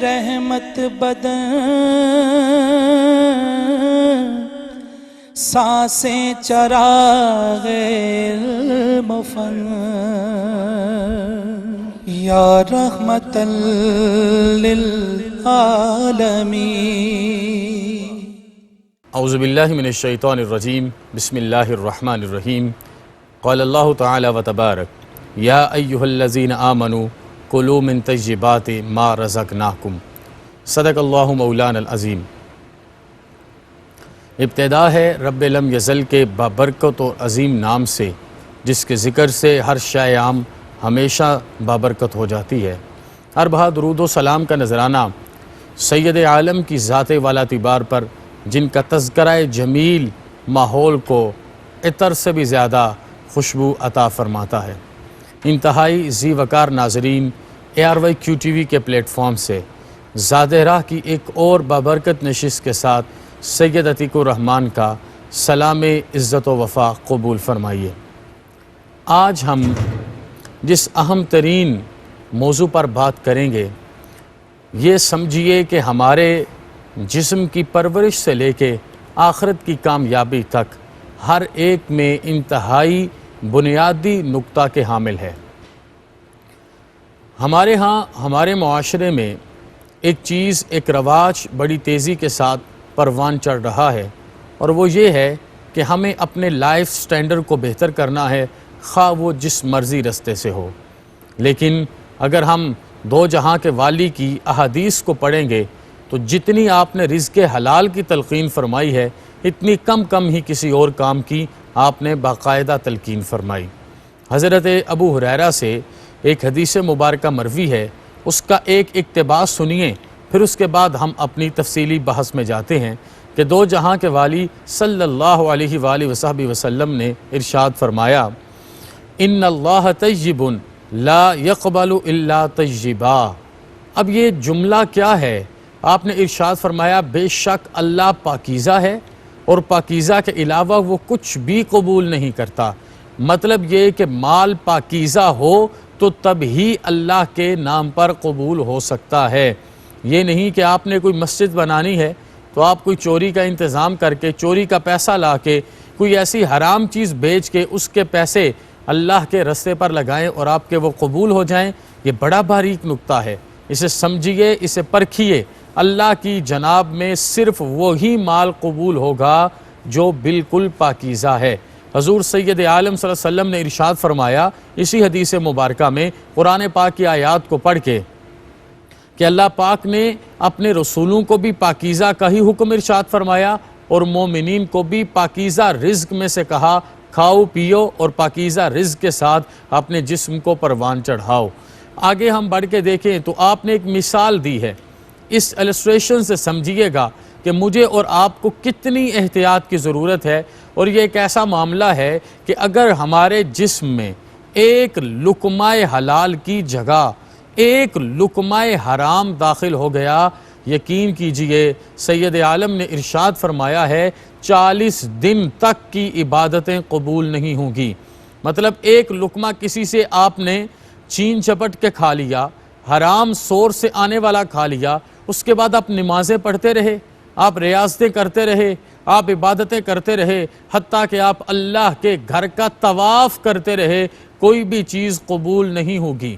رحمت بدن سانسیں چراغ مفن یا رحمت للعالمین۔ اعوذ باللہ من الشیطان الرجیم، بسم اللہ الرحمن الرحیم۔ قال اللہ تعالی و تبارک یا ایہا الذین آمنوا کلوا من طیبات ما رزقناکم۔ صدق اللہ مولانا العظیم۔ ابتدا ہے رب لم یزل کے بابرکت اور عظیم نام سے، جس کے ذکر سے ہر شے عام ہمیشہ بابرکت ہو جاتی ہے۔ ہر بہا درود و سلام کا نذرانہ سید عالم کی ذات والا تبار پر، جن کا تذکرہ جمیل ماحول کو عطر سے بھی زیادہ خوشبو عطا فرماتا ہے۔ انتہائی ذی وقار ناظرین، ARYQTV کے پلیٹ فارم سے زاد راہ کی ایک اور بابرکت نشست کے ساتھ سید عتیق الرحمن کا سلام عزت و وفا قبول فرمائیے۔ آج ہم جس اہم ترین موضوع پر بات کریں گے، یہ سمجھیے کہ ہمارے جسم کی پرورش سے لے کے آخرت کی کامیابی تک ہر ایک میں انتہائی بنیادی نقطہ کے حامل ہے۔ ہمارے معاشرے میں ایک چیز، ایک رواج بڑی تیزی کے ساتھ پروان چڑھ رہا ہے، اور وہ یہ ہے کہ ہمیں اپنے لائف سٹینڈرڈ کو بہتر کرنا ہے، خواہ وہ جس مرضی رستے سے ہو۔ لیکن اگر ہم دو جہاں کے والی کی احادیث کو پڑھیں گے تو جتنی آپ نے رزق حلال کی تلقین فرمائی ہے، اتنی کم ہی کسی اور کام کی آپ نے باقاعدہ تلقین فرمائی۔ حضرت ابو ہریرہ سے ایک حدیث مبارکہ مروی ہے، اس کا ایک اقتباس سنیے، پھر اس کے بعد ہم اپنی تفصیلی بحث میں جاتے ہیں کہ دو جہاں کے والی صلی اللہ علیہ وآلہ وصحبہ وسلم نے ارشاد فرمایا، ان اللہ طیب لا يقبل الا طیبا۔ اب یہ جملہ کیا ہے؟ آپ نے ارشاد فرمایا بے شک اللہ پاکیزہ ہے اور پاکیزہ کے علاوہ وہ کچھ بھی قبول نہیں کرتا۔ مطلب یہ کہ مال پاکیزہ ہو تو تب ہی اللہ کے نام پر قبول ہو سکتا ہے۔ یہ نہیں کہ آپ نے کوئی مسجد بنانی ہے تو آپ کوئی چوری کا انتظام کر کے، چوری کا پیسہ لا کے، کوئی ایسی حرام چیز بیچ کے اس کے پیسے اللہ کے رستے پر لگائیں اور آپ کے وہ قبول ہو جائیں۔ یہ بڑا باریک نقطہ ہے، اسے سمجھیے، اسے پرکھیے۔ اللہ کی جناب میں صرف وہی مال قبول ہوگا جو بالکل پاکیزہ ہے۔ حضور سید عالم صلی اللہ علیہ وسلم نے ارشاد فرمایا اسی حدیث مبارکہ میں، قرآن پاک کی آیات کو پڑھ کے، کہ اللہ پاک نے اپنے رسولوں کو بھی پاکیزہ کا ہی حکم ارشاد فرمایا اور مومنین کو بھی پاکیزہ رزق میں سے کہا، کھاؤ پیو اور پاکیزہ رزق کے ساتھ اپنے جسم کو پروان چڑھاؤ۔ آگے ہم بڑھ کے دیکھیں تو آپ نے ایک مثال دی ہے، اس السٹریشن سے سمجھیے گا کہ مجھے اور آپ کو کتنی احتیاط کی ضرورت ہے۔ اور یہ ایک ایسا معاملہ ہے کہ اگر ہمارے جسم میں ایک لقمہ حلال کی جگہ ایک لقمہ حرام داخل ہو گیا، یقین کیجئے سید عالم نے ارشاد فرمایا ہے 40 دن تک کی عبادتیں قبول نہیں ہوں گی۔ مطلب ایک لقمہ کسی سے آپ نے چین چپٹ کے کھا لیا، حرام سور سے آنے والا کھا لیا، اس کے بعد آپ نمازیں پڑھتے رہے، آپ ریاضتیں کرتے رہے، آپ عبادتیں کرتے رہے، حتیٰ کہ آپ اللہ کے گھر کا طواف کرتے رہے، کوئی بھی چیز قبول نہیں ہوگی۔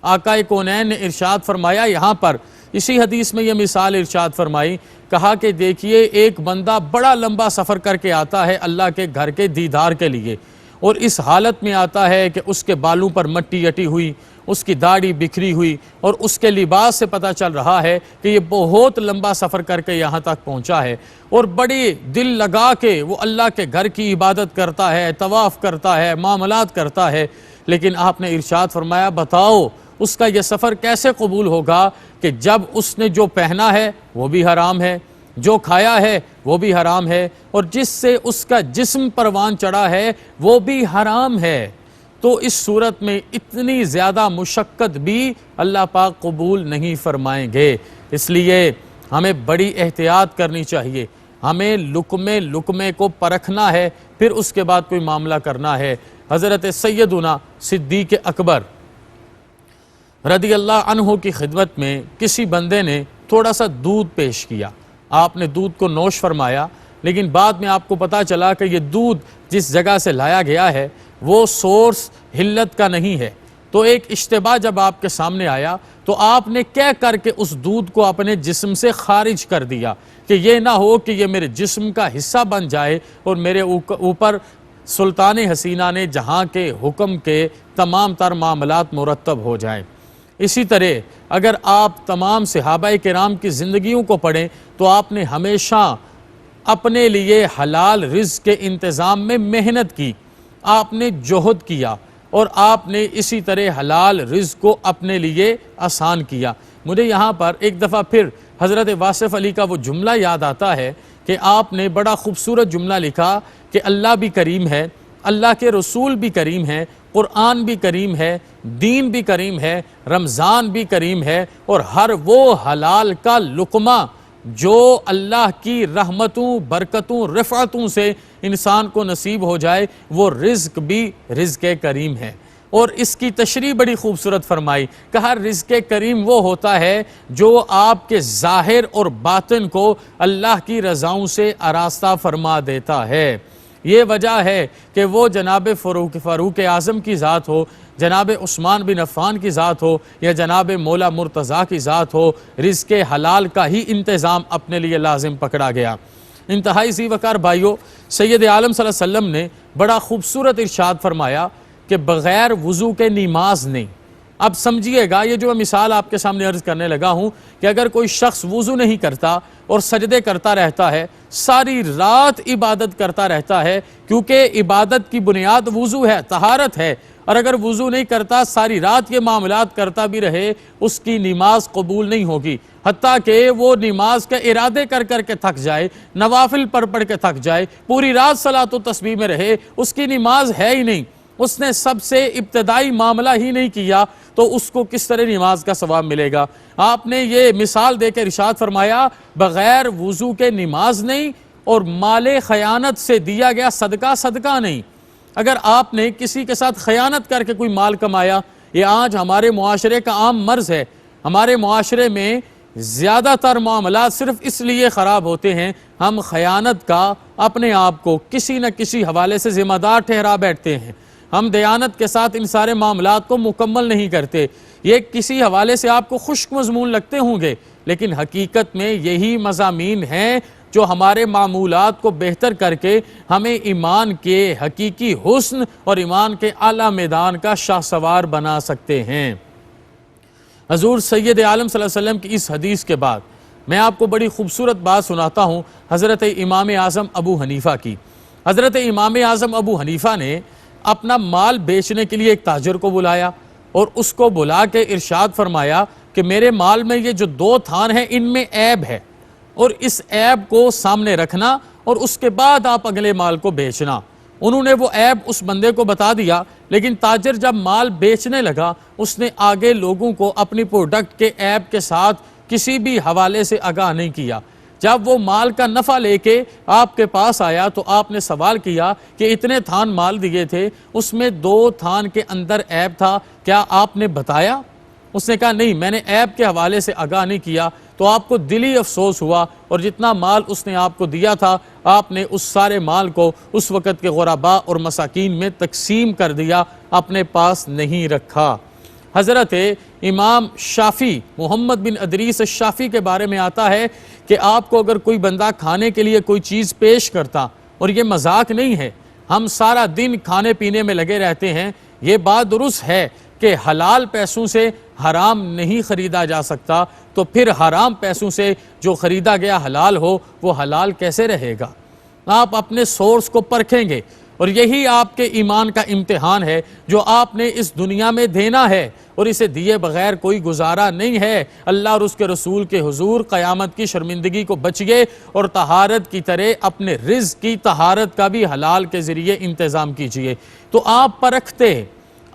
آقا کونین نے ارشاد فرمایا، یہاں پر اسی حدیث میں یہ مثال ارشاد فرمائی، کہا کہ دیکھیے ایک بندہ بڑا لمبا سفر کر کے آتا ہے اللہ کے گھر کے دیدار کے لیے، اور اس حالت میں آتا ہے کہ اس کے بالوں پر مٹی اٹی ہوئی، اس کی داڑھی بکھری ہوئی، اور اس کے لباس سے پتہ چل رہا ہے کہ یہ بہت لمبا سفر کر کے یہاں تک پہنچا ہے، اور بڑی دل لگا کے وہ اللہ کے گھر کی عبادت کرتا ہے، طواف کرتا ہے، معاملات کرتا ہے۔ لیکن آپ نے ارشاد فرمایا بتاؤ اس کا یہ سفر کیسے قبول ہوگا کہ جب اس نے جو پہنا ہے وہ بھی حرام ہے، جو کھایا ہے وہ بھی حرام ہے، اور جس سے اس کا جسم پروان چڑھا ہے وہ بھی حرام ہے۔ تو اس صورت میں اتنی زیادہ مشقت بھی اللہ پاک قبول نہیں فرمائیں گے۔ اس لیے ہمیں بڑی احتیاط کرنی چاہیے، ہمیں لقمے کو پرکھنا ہے، پھر اس کے بعد کوئی معاملہ کرنا ہے۔ حضرت سیدنا صدیق اکبر رضی اللہ عنہ کی خدمت میں کسی بندے نے تھوڑا سا دودھ پیش کیا، آپ نے دودھ کو نوش فرمایا، لیکن بعد میں آپ کو پتا چلا کہ یہ دودھ جس جگہ سے لایا گیا ہے وہ سورس حلت کا نہیں ہے۔ تو ایک اشتباہ جب آپ کے سامنے آیا تو آپ نے کہہ کر کے اس دودھ کو اپنے جسم سے خارج کر دیا کہ یہ نہ ہو کہ یہ میرے جسم کا حصہ بن جائے اور میرے اوپر سلطان حسینہ نے جہاں کے حکم کے تمام تر معاملات مرتب ہو جائیں۔ اسی طرح اگر آپ تمام صحابہ کرام کی زندگیوں کو پڑھیں تو آپ نے ہمیشہ اپنے لیے حلال رزق کے انتظام میں محنت کی، آپ نے جہد کیا اور آپ نے اسی طرح حلال رزق کو اپنے لیے آسان کیا۔ مجھے یہاں پر ایک دفعہ پھر حضرت واصف علی کا وہ جملہ یاد آتا ہے کہ آپ نے بڑا خوبصورت جملہ لکھا کہ اللہ بھی کریم ہے، اللہ کے رسول بھی کریم ہے، قرآن بھی کریم ہے، دین بھی کریم ہے، رمضان بھی کریم ہے، اور ہر وہ حلال کا لقمہ جو اللہ کی رحمتوں، برکتوں، رفعتوں سے انسان کو نصیب ہو جائے وہ رزق بھی رزق کریم ہے۔ اور اس کی تشریح بڑی خوبصورت فرمائی کہ ہر رزق کریم وہ ہوتا ہے جو آپ کے ظاہر اور باطن کو اللہ کی رضاؤں سے آراستہ فرما دیتا ہے۔ یہ وجہ ہے کہ وہ جناب فاروق اعظم کی ذات ہو، جناب عثمان بن عفان کی ذات ہو یا جناب مولا مرتضیٰ کی ذات ہو، رزق حلال کا ہی انتظام اپنے لیے لازم پکڑا گیا۔ انتہائی ذی وقار بھائیو، سید عالم صلی اللہ علیہ وسلم نے بڑا خوبصورت ارشاد فرمایا کہ بغیر وضو کے نماز نہیں۔ اب سمجھیے گا، یہ جو میں مثال آپ کے سامنے عرض کرنے لگا ہوں کہ اگر کوئی شخص وضو نہیں کرتا اور سجدے کرتا رہتا ہے، ساری رات عبادت کرتا رہتا ہے، کیونکہ عبادت کی بنیاد وضو ہے، طہارت ہے، اور اگر وضو نہیں کرتا ساری رات یہ معاملات کرتا بھی رہے، اس کی نماز قبول نہیں ہوگی، حتیٰ کہ وہ نماز کے ارادے کر کر کے تھک جائے، نوافل پڑھ کے تھک جائے، پوری رات صلاۃ و تسبیح میں رہے، اس کی نماز ہے ہی نہیں، اس نے سب سے ابتدائی معاملہ ہی نہیں کیا، تو اس کو کس طرح نماز کا ثواب ملے گا؟ آپ نے یہ مثال دے کے ارشاد فرمایا بغیر وضو کے نماز نہیں، اور مال خیانت سے دیا گیا صدقہ نہیں۔ اگر آپ نے کسی کے ساتھ خیانت کر کے کوئی مال کمایا، یہ آج ہمارے معاشرے کا عام مرض ہے، ہمارے معاشرے میں زیادہ تر معاملات صرف اس لیے خراب ہوتے ہیں، ہم خیانت کا اپنے آپ کو کسی نہ کسی حوالے سے ذمہ دار ٹھہرا بیٹھتے ہیں، ہم دیانت کے ساتھ ان سارے معاملات کو مکمل نہیں کرتے۔ یہ کسی حوالے سے آپ کو خشک مضمون لگتے ہوں گے، لیکن حقیقت میں یہی مضامین ہیں جو ہمارے معمولات کو بہتر کر کے ہمیں ایمان کے حقیقی حسن اور ایمان کے اعلیٰ میدان کا شاہسوار بنا سکتے ہیں۔ حضور سید عالم صلی اللہ علیہ وسلم کی اس حدیث کے بعد میں آپ کو بڑی خوبصورت بات سناتا ہوں حضرت امام اعظم ابو حنیفہ کی۔ حضرت امام اعظم ابو حنیفہ نے اپنا مال بیچنے کے لیے ایک تاجر کو بلایا اور اس کو بلا کے ارشاد فرمایا کہ میرے مال میں یہ جو 2 تھان ہیں ان میں عیب ہے، اور اس عیب کو سامنے رکھنا اور اس کے بعد آپ اگلے مال کو بیچنا۔ انہوں نے وہ عیب اس بندے کو بتا دیا، لیکن تاجر جب مال بیچنے لگا اس نے آگے لوگوں کو اپنی پروڈکٹ کے عیب کے ساتھ کسی بھی حوالے سے آگاہ نہیں کیا۔ جب وہ مال کا نفع لے کے آپ کے پاس آیا تو آپ نے سوال کیا کہ اتنے تھان مال دیے تھے، اس میں 2 تھان کے اندر عیب تھا، کیا آپ نے بتایا؟ اس نے کہا نہیں، میں نے عیب کے حوالے سے آگاہ نہیں کیا۔ تو آپ کو دلی افسوس ہوا اور جتنا مال اس نے آپ کو دیا تھا آپ نے اس سارے مال کو اس وقت کے غرباء اور مساکین میں تقسیم کر دیا، اپنے پاس نہیں رکھا۔ حضرت امام شافعی محمد بن ادریس الشافعی کے بارے میں آتا ہے کہ آپ کو اگر کوئی بندہ کھانے کے لیے کوئی چیز پیش کرتا، اور یہ مذاق نہیں ہے، ہم سارا دن کھانے پینے میں لگے رہتے ہیں، یہ بات درست ہے کہ حلال پیسوں سے حرام نہیں خریدا جا سکتا، تو پھر حرام پیسوں سے جو خریدا گیا حلال ہو وہ حلال کیسے رہے گا؟ آپ اپنے سورس کو پرکھیں گے، اور یہی آپ کے ایمان کا امتحان ہے جو آپ نے اس دنیا میں دینا ہے، اور اسے دیے بغیر کوئی گزارا نہیں ہے۔ اللہ اور اس کے رسول کے حضور قیامت کی شرمندگی کو بچیے، اور طہارت کی طرح اپنے رزق کی طہارت کا بھی حلال کے ذریعے انتظام کیجیے۔ تو آپ پرکھتے،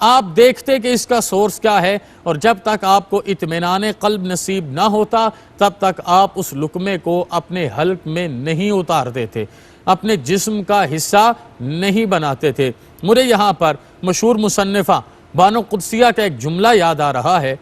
آپ دیکھتے کہ اس کا سورس کیا ہے، اور جب تک آپ کو اطمینان قلب نصیب نہ ہوتا تب تک آپ اس لقمے کو اپنے حلق میں نہیں اتارتے تھے، اپنے جسم کا حصہ نہیں بناتے تھے۔ مجھے یہاں پر مشہور مصنفہ بانو قدسیہ کا ایک جملہ یاد آ رہا ہے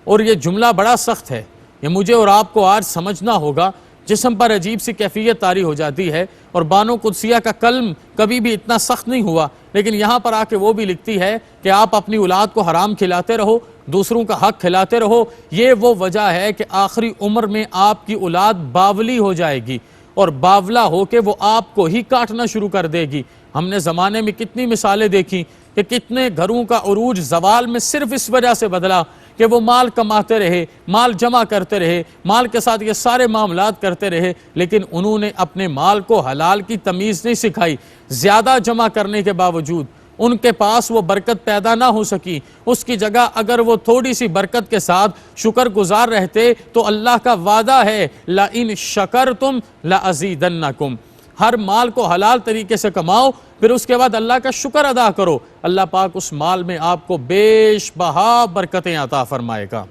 اور یہ جملہ بڑا سخت ہے، یہ مجھے اور آپ کو آج سمجھنا ہوگا۔ جسم پر عجیب سی کیفیت طاری ہو جاتی ہے، اور بانو قدسیہ کا کلم کبھی بھی اتنا سخت نہیں ہوا، لیکن یہاں پر آ کے وہ بھی لکھتی ہے کہ آپ اپنی اولاد کو حرام کھلاتے رہو، دوسروں کا حق کھلاتے رہو۔ یہ وہ وجہ ہے کہ آخری عمر میں آپ کی اولاد باولی ہو جائے گی، اور باولا ہو کے وہ آپ کو ہی کاٹنا شروع کر دے گی۔ ہم نے زمانے میں کتنی مثالیں دیکھی کہ کتنے گھروں کا عروج زوال میں صرف اس وجہ سے بدلا کہ وہ مال کماتے رہے، مال جمع کرتے رہے، مال کے ساتھ یہ سارے معاملات کرتے رہے، لیکن انہوں نے اپنے مال کو حلال کی تمیز نہیں سکھائی۔ زیادہ جمع کرنے کے باوجود ان کے پاس وہ برکت پیدا نہ ہو سکی۔ اس کی جگہ اگر وہ تھوڑی سی برکت کے ساتھ شکر گزار رہتے تو اللہ کا وعدہ ہے لَإِن شَكَرْتُمْ لَأَزِيدَنَّكُمْ۔ ہر مال کو حلال طریقے سے کماؤ، پھر اس کے بعد اللہ کا شکر ادا کرو، اللہ پاک اس مال میں آپ کو بیش بہا برکتیں عطا فرمائے گا۔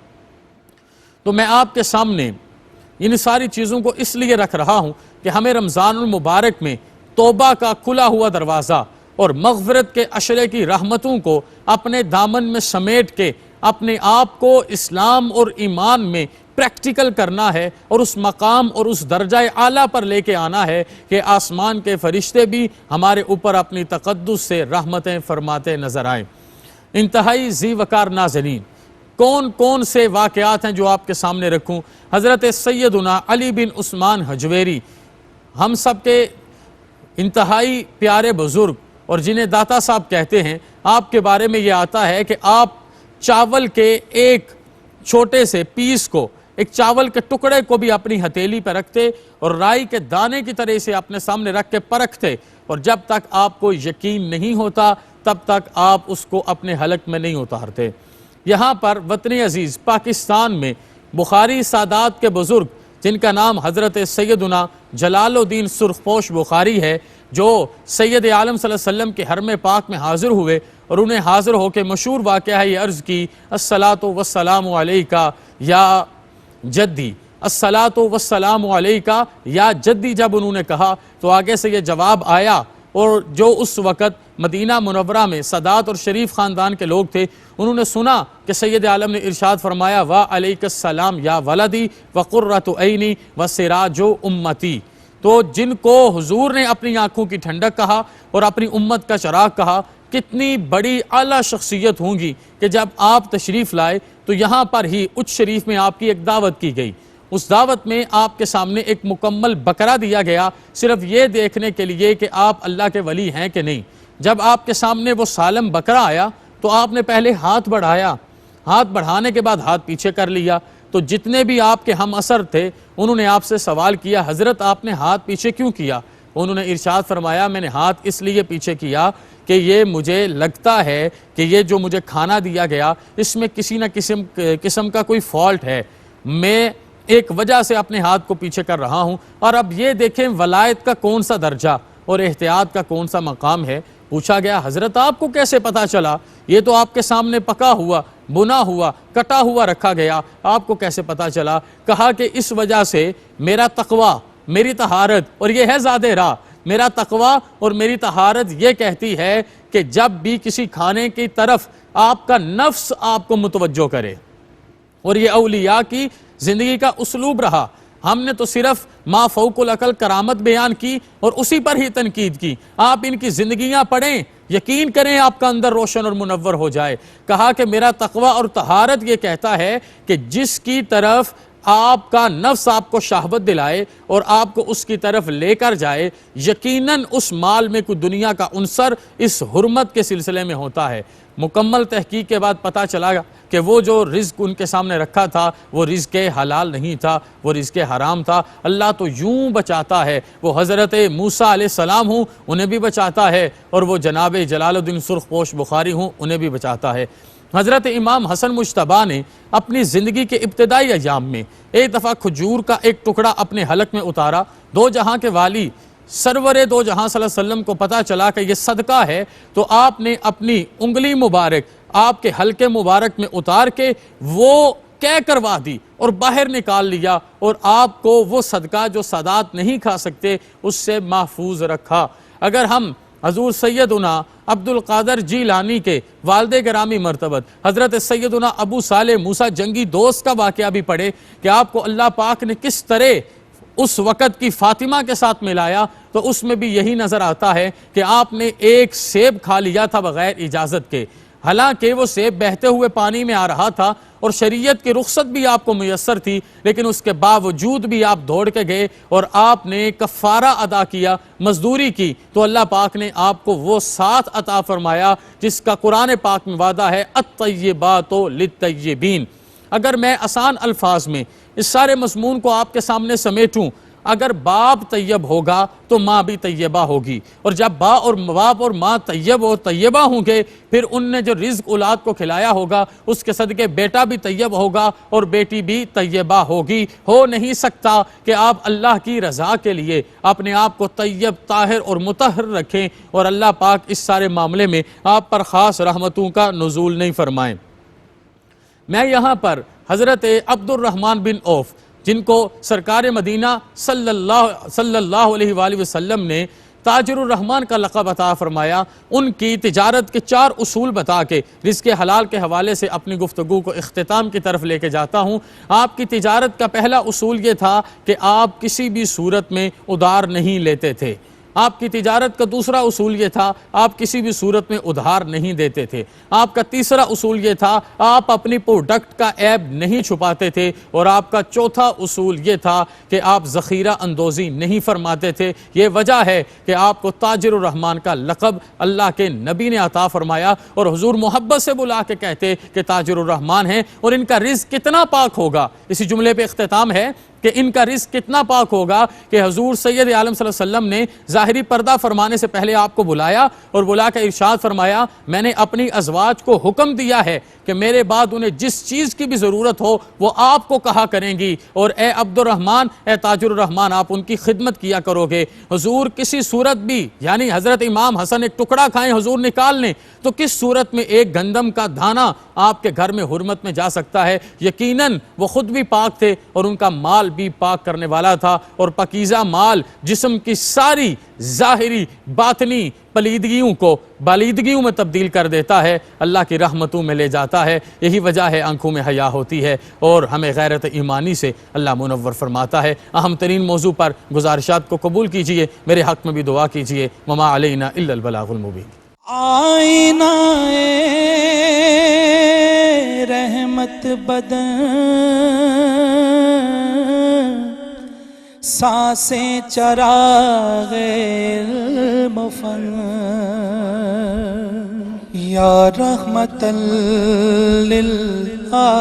تو میں آپ کے سامنے ان ساری چیزوں کو اس لیے رکھ رہا ہوں کہ ہمیں رمضان المبارک میں توبہ کا کھلا ہوا دروازہ اور مغفرت کے عشرے کی رحمتوں کو اپنے دامن میں سمیٹ کے اپنے آپ کو اسلام اور ایمان میں پریکٹیکل کرنا ہے، اور اس مقام اور اس درجہ اعلیٰ پر لے کے آنا ہے کہ آسمان کے فرشتے بھی ہمارے اوپر اپنی تقدس سے رحمتیں فرماتے نظر آئیں۔ انتہائی ذی وقار ناظرین، کون کون سے واقعات ہیں جو آپ کے سامنے رکھوں؟ حضرت سیدنا علی بن عثمان حجویری، ہم سب کے انتہائی پیارے بزرگ اور جنہیں داتا صاحب کہتے ہیں، آپ کے بارے میں یہ آتا ہے کہ آپ چاول کے ایک چھوٹے سے پیس کو، ایک چاول کے ٹکڑے کو بھی اپنی ہتھیلی پہ رکھتے اور رائی کے دانے کی طرح سے اپنے سامنے رکھ کے پرکھتے، اور جب تک آپ کو یقین نہیں ہوتا تب تک آپ اس کو اپنے حلق میں نہیں اتارتے۔ یہاں پر وطن عزیز پاکستان میں بخاری سادات کے بزرگ جن کا نام حضرت سیدنا جلال الدین سرخپوش بخاری ہے، جو سید عالم صلی اللہ علیہ وسلم کے حرم پاک میں حاضر ہوئے اور انہیں حاضر ہو کے مشہور واقعہ ہے یہ عرض کی الصلاۃ والسلام علیکہ یا جدی، الصلاۃ والسلام علیکہ یا جدی جب انہوں نے کہا تو آگے سے یہ جواب آیا، اور جو اس وقت مدینہ منورہ میں سادات اور شریف خاندان کے لوگ تھے انہوں نے سنا کہ سید عالم نے ارشاد فرمایا وعلیک السلام یا ولدی وقرۃ عینی وسراج امتی۔ تو جن کو حضور نے اپنی آنکھوں کی ٹھنڈک کہا اور اپنی امت کا چراغ کہا، کتنی بڑی اعلیٰ شخصیت ہوں گی کہ جب آپ تشریف لائے تو یہاں پر ہی اچ شریف میں آپ کی ایک دعوت کی گئی۔ اس دعوت میں آپ کے سامنے ایک مکمل بکرا دیا گیا، صرف یہ دیکھنے کے لیے کہ آپ اللہ کے ولی ہیں کہ نہیں۔ جب آپ کے سامنے وہ سالم بکرا آیا تو آپ نے پہلے ہاتھ بڑھایا، ہاتھ بڑھانے کے بعد ہاتھ پیچھے کر لیا، تو جتنے بھی آپ کے ہم اثر تھے انہوں نے آپ سے سوال کیا حضرت آپ نے ہاتھ پیچھے کیوں کیا؟ انہوں نے ارشاد فرمایا میں نے ہاتھ اس لیے پیچھے کیا کہ یہ مجھے لگتا ہے کہ یہ جو مجھے کھانا دیا گیا اس میں کسی نہ قسم کا کوئی فالٹ ہے، میں ایک وجہ سے اپنے ہاتھ کو پیچھے کر رہا ہوں۔ اور اب یہ دیکھیں ولایت کا کون سا درجہ اور احتیاط کا کون سا مقام ہے۔ پوچھا گیا حضرت آپ کو کیسے پتا چلا؟ یہ تو آپ کے سامنے پکا ہوا، بنا ہوا، کٹا ہوا رکھا گیا، آپ کو کیسے پتا چلا؟ کہا کہ اس وجہ سے میرا تقوی، میری طہارت، اور یہ ہے زیادہ راہ، میرا تقوی اور میری طہارت یہ کہتی ہے کہ جب بھی کسی کھانے کی طرف آپ کا نفس آپ کو متوجہ کرے، اور یہ اولیاء کی زندگی کا اسلوب رہا۔ ہم نے تو صرف ما فوق العقل کرامت بیان کی اور اسی پر ہی تنقید کی، آپ ان کی زندگیاں پڑھیں، یقین کریں آپ کا اندر روشن اور منور ہو جائے۔ کہا کہ میرا تقوی اور طہارت یہ کہتا ہے کہ جس کی طرف آپ کا نفس آپ کو شہوت دلائے اور آپ کو اس کی طرف لے کر جائے، یقیناً اس مال میں کوئی دنیا کا عنصر اس حرمت کے سلسلے میں ہوتا ہے۔ مکمل تحقیق کے بعد پتہ چلا کہ وہ جو رزق ان کے سامنے رکھا تھا وہ رزق حلال نہیں تھا، وہ رزق حرام تھا۔ اللہ تو یوں بچاتا ہے، وہ حضرت موسیٰ علیہ السلام ہوں انہیں بھی بچاتا ہے، اور وہ جناب جلال الدین سرخپوش بخاری ہوں انہیں بھی بچاتا ہے۔ حضرت امام حسن مجتبیٰ نے اپنی زندگی کے ابتدائی ایام میں ایک دفعہ کھجور کا ایک ٹکڑا اپنے حلق میں اتارا، دو جہاں کے والی سرور دو جہاں صلی اللہ علیہ وسلم کو پتا چلا کہ یہ صدقہ ہے، تو آپ نے اپنی انگلی مبارک آپ کے حلقے مبارک میں اتار کے وہ کہہ کروا دی اور باہر نکال لیا، اور آپ کو وہ صدقہ جو سادات نہیں کھا سکتے اس سے محفوظ رکھا۔ اگر ہم حضور سیدنا عبد القادر جیلانی کے والد گرامی مرتبت حضرت سیدنا ابو صالح موسیٰ جنگی دوست کا واقعہ بھی پڑھے کہ آپ کو اللہ پاک نے کس طرح اس وقت کی فاطمہ کے ساتھ ملایا، تو اس میں بھی یہی نظر آتا ہے کہ آپ نے ایک سیب کھا لیا تھا بغیر اجازت کے، حالانکہ وہ سیب بہتے ہوئے پانی میں آ رہا تھا اور شریعت کی رخصت بھی آپ کو میسر تھی، لیکن اس کے باوجود بھی آپ دوڑ کے گئے اور آپ نے کفارہ ادا کیا، مزدوری کی، تو اللہ پاک نے آپ کو وہ ساتھ عطا فرمایا جس کا قرآن پاک میں وعدہ ہے الطیبات للطیبین۔ اگر میں آسان الفاظ میں اس سارے مضمون کو آپ کے سامنے سمیٹوں، اگر باپ طیب ہوگا تو ماں بھی طیبہ ہوگی، اور جب باپ اور ماں طیب اور طیبہ ہوں گے، پھر ان نے جو رزق اولاد کو کھلایا ہوگا اس کے صدقے بیٹا بھی طیب ہوگا اور بیٹی بھی طیبہ ہوگی۔ ہو نہیں سکتا کہ آپ اللہ کی رضا کے لیے اپنے آپ کو طیب، طاہر اور مطہر رکھیں اور اللہ پاک اس سارے معاملے میں آپ پر خاص رحمتوں کا نزول نہیں فرمائیں۔ میں یہاں پر حضرت عبد الرحمن بن عوف، جن کو سرکار مدینہ صلی اللہ علیہ وآلہ وسلم نے تاجر الرحمن کا لقب عطا فرمایا، ان کی تجارت کے 4 اصول بتا کے رزق حلال کے حوالے سے اپنی گفتگو کو اختتام کی طرف لے کے جاتا ہوں۔ آپ کی تجارت کا پہلا اصول یہ تھا کہ آپ کسی بھی صورت میں ادھار نہیں لیتے تھے۔ آپ کی تجارت کا دوسرا اصول یہ تھا آپ کسی بھی صورت میں ادھار نہیں دیتے تھے۔ آپ کا تیسرا اصول یہ تھا آپ اپنی پروڈکٹ کا عیب نہیں چھپاتے تھے، اور آپ کا چوتھا اصول یہ تھا کہ آپ ذخیرہ اندوزی نہیں فرماتے تھے۔ یہ وجہ ہے کہ آپ کو تاجر الرحمن کا لقب اللہ کے نبی نے عطا فرمایا، اور حضور محبت سے بلا کے کہتے کہ تاجر الرحمن ہیں، اور ان کا رزق کتنا پاک ہوگا۔ اسی جملے پہ اختتام ہے کہ ان کا رزق کتنا پاک ہوگا کہ حضور سید عالم صلی اللہ علیہ وسلم نے ظاہری پردہ فرمانے سے پہلے آپ کو بلایا اور بلا کے ارشاد فرمایا، میں نے اپنی ازواج کو حکم دیا ہے کہ میرے بعد انہیں جس چیز کی بھی ضرورت ہو وہ آپ کو کہا کریں گی، اور اے عبد الرحمن، اے تاجر الرحمن، آپ ان کی خدمت کیا کرو گے۔ حضور کسی صورت بھی، یعنی حضرت امام حسن ایک ٹکڑا کھائیں حضور نکال لیں تو کس صورت میں ایک گندم کا دانہ آپ کے گھر میں حرمت میں جا سکتا ہے؟ یقیناً وہ خود بھی پاک تھے اور ان کا مال بھی پاک کرنے والا تھا، اور پاکیزہ مال جسم کی ساری ظاہری باطنی پلیدگیوں کو بالیدگیوں میں تبدیل کر دیتا ہے، اللہ کی رحمتوں میں لے جاتا ہے۔ یہی وجہ ہے آنکھوں میں حیا ہوتی ہے اور ہمیں غیرت ایمانی سے اللہ منور فرماتا ہے۔ اہم ترین موضوع پر گزارشات کو قبول کیجئے، میرے حق میں بھی دعا کیجئے۔ وما علینا الا البلاغ المبین۔ آئینہ رحمت بدن، سانسیں چراغ المفن، یا رحمت للعالمین۔